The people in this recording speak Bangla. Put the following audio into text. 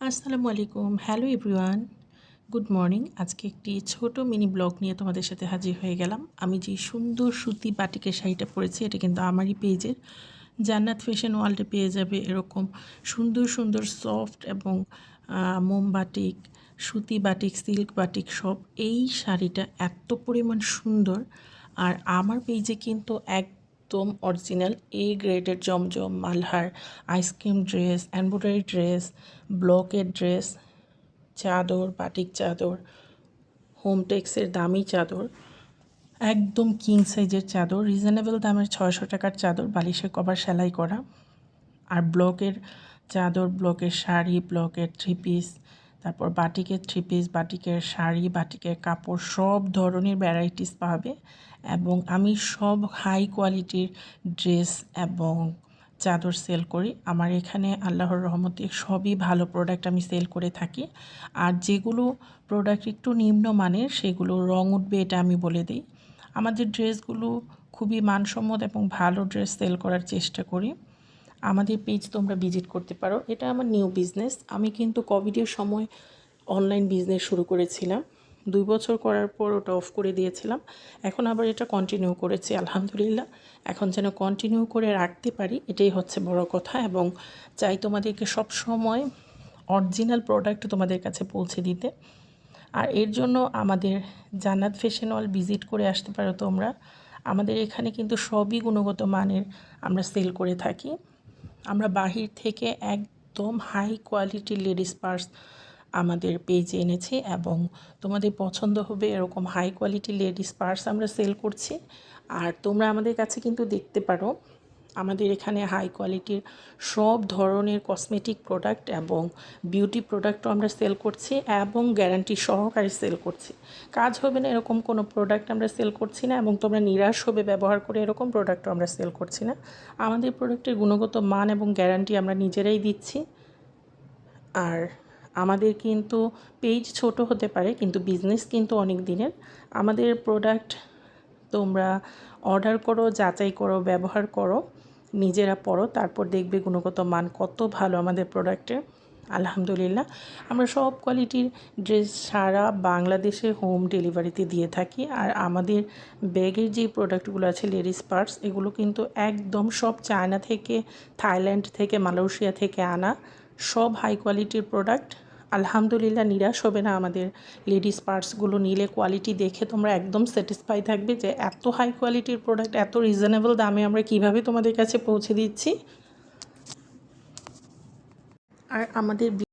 আসসালামু আলাইকুম। Hello everyone. Good morning. আজকে একটি ছোট মিনি ব্লগ নিয়ে তোমাদের সাথে হাজির হয়ে গেলাম। আমি যে সুন্দর সুতি বাটিকের শাড়িটা পরেছি এটা কিন্তু আমারই পেজের। জান্নাত ফ্যাশন ওয়ার্ল্ডে পেয়ে যাবে এরকম সুন্দর সুন্দর সফট এবং মোম বাটিক, সুতি বাটিক, সিল্ক বাটিক সব। এই শাড়িটা এত পরিমাণ সুন্দর। আর আমার পেজে কিন্তু একদম অরিজিনাল গ্রেডের জমজম, মালহার, আইসক্রিম ড্রেস, এমব্রয়ডারি ড্রেস, ব্লকের ড্রেস, চাদর, বাটিক চাদর, হোমটেক্সের দামি চাদর, একদম কিং সাইজের চাদর, রিজনেবল দামের 600 টাকার চাদর, বালিশের কভার সেলাই করা, আর ব্লকের চাদর, ব্লকের শাড়ি, ব্লকের থ্রি পিস, তারপর বাটিকের থ্রি পিস, বাটিকের শাড়ি, বাটিকের কাপড়, সব ধরনের ভ্যারাইটিস পাবে। এবং আমি সব হাই কোয়ালিটির ড্রেস এবং চাদর সেল করি। আমার এখানে আল্লাহর রহমতে সবই ভালো প্রোডাক্ট আমি সেল করে থাকি। আর যেগুলো প্রোডাক্ট একটু নিম্নমানের সেগুলো রং উঠবে এটা আমি বলে দিই। আমাদের ড্রেসগুলো খুবই মানসম্মত এবং ভালো ড্রেস সেল করার চেষ্টা করি। আমাদের পেজ তোমরা ভিজিট করতে পারো। এটা আমার নিউ বিজনেস। আমি কিন্তু কোভিডের সময় অনলাইন বিজনেস শুরু করেছিলাম। 2 বছর করার পর ওটা অফ করে দিয়েছিলাম। এখন আবার এটা কন্টিনিউ করেছি আলহামদুলিল্লাহ। এখন যেন কন্টিনিউ করে রাখতে পারি এটাই হচ্ছে বড় কথা। এবং চাই তোমাদেরকে সব সময় অরিজিনাল প্রোডাক্ট তোমাদের কাছে পৌঁছে দিতে। আর এর জন্য আমাদের জান্নাত ফ্যাশন ওয়ার্ল্ড ভিজিট করে আসতে পারো তোমরা। আমাদের এখানে কিন্তু সবই গুণগত মানের আমরা সেল করে থাকি। আমরা বাহির থেকে একদম হাই কোয়ালিটির লেডিস পার্স আমাদের পেজে এনেছি এবং তোমাদের পছন্দ হবে এরকম হাই কোয়ালিটির লেডিস পার্স আমরা সেল করছি। আর তোমরা আমাদের কাছে কিন্তু দেখতে পারো আমাদের এখানে হাই কোয়ালিটির সব ধরনের কসমেটিক প্রোডাক্ট এবং বিউটি প্রোডাক্টও আমরা সেল করছি এবং গ্যারান্টি সহকারে সেল করছি। কাজ হবে না এরকম কোনো প্রোডাক্ট আমরা সেল করছি না এবং তোমরা নিরাশ হবে ব্যবহার করে এরকম প্রোডাক্টও আমরা সেল করছি না। আমাদের প্রোডাক্টের গুণগত মান এবং গ্যারান্টি আমরা নিজেরাই দিচ্ছি। আর আমাদের কিন্তু পেজ ছোট হতে পারে কিন্তু বিজনেস কিন্তু অনেক দিনের। আমাদের প্রোডাক্ট তোমরা অর্ডার করো, যাচাই করো, ব্যবহার করো, নিজেরা পড়ো, তারপর দেখবে গুণগত মান কত ভালো আমাদের প্রোডাক্টের। আলহামদুলিল্লাহ আমরা সব কোয়ালিটির ড্রেস সারা বাংলাদেশে হোম ডেলিভারিতে দিয়ে থাকি। আর আমাদের ব্যাগের যে প্রোডাক্টগুলো আছে লেডিস পার্স এগুলো কিন্তু একদম সব চায়না থেকে, থাইল্যান্ড থেকে, মালয়েশিয়া থেকে আনা সব হাই কোয়ালিটির প্রোডাক্ট। আলহামদুলিল্লাহ নিরাশ হবে না আমাদের লেডিস পার্টসগুলো নিলে। কোয়ালিটি দেখে তোমরা একদম স্যাটিসফাই থাকবে যে এত হাই কোয়ালিটির প্রোডাক্ট এত রিজনেবল দামে আমরা কিভাবে তোমাদের কাছে পৌঁছে দিচ্ছি। আর আমাদের